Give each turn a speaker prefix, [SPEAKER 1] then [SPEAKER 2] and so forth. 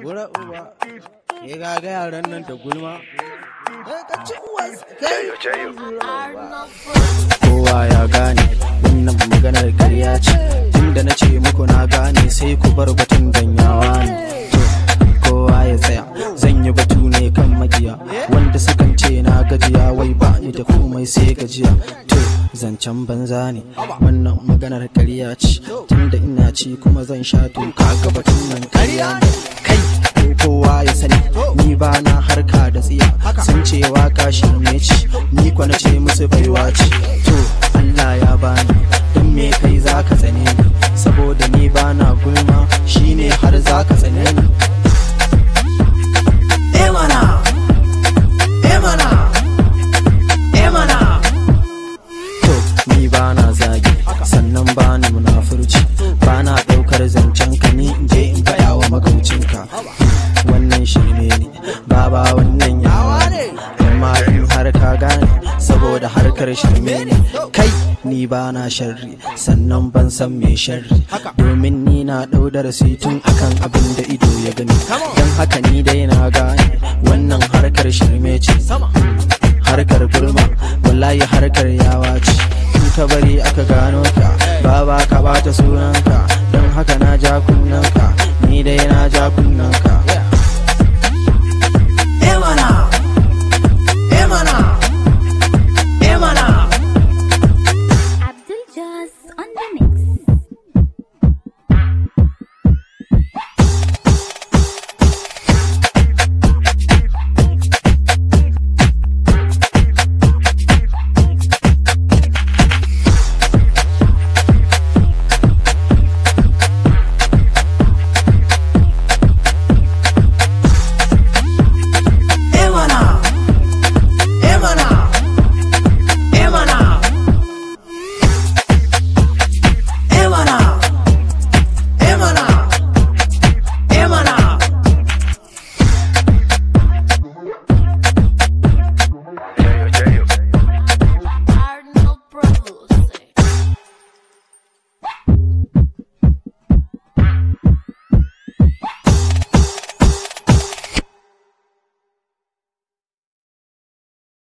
[SPEAKER 1] Gura uba, ya gaga yaran nan da gulma. Ka ci uwas kai. Kowa ya gane wannan maganar karya ce. Tunda na ce muku na gane sai ku bar batun ganyawa ne. Kowa ya tsaya, zan yi batu ne kan majiya. Wanda sukan ce na gajiya wai ba ni da komai sai gajiya. Zancen banza ne, wannan maganar karya ce. Tunda ina ci kuma zan sha toka ga batun nan karya ne. Kai kowa ya sani ni ba na harka da tsiya. Sun ce waka shirme ce, ni kwana ce musu baiwa ce. To Allah ya bani, don me kai zaka tsane ni? Saboda ni ba na gulma, shine har zaka tsane ni. Ni ba na zagi, sannan ba ni munafurci. Ba na ɗaukar zancen ka ni in je in faɗa wa magaucinka. Wannan shirme ne, baba wannan yawa ne. Amma in har ka gane, saboda harkar shirme ne. Kai ni ba na sharri, sannan ban san me sharri. Domin ni na ɗau darasi tun akan abin da ido ya gani. Don haka ni dai na gane, wannan harkar shirme ce. Harkar gulma, wallahi harkar yawa ce. Ka bari aka gano ka, baba ka bata sunanka, don haka na ja kunnanka.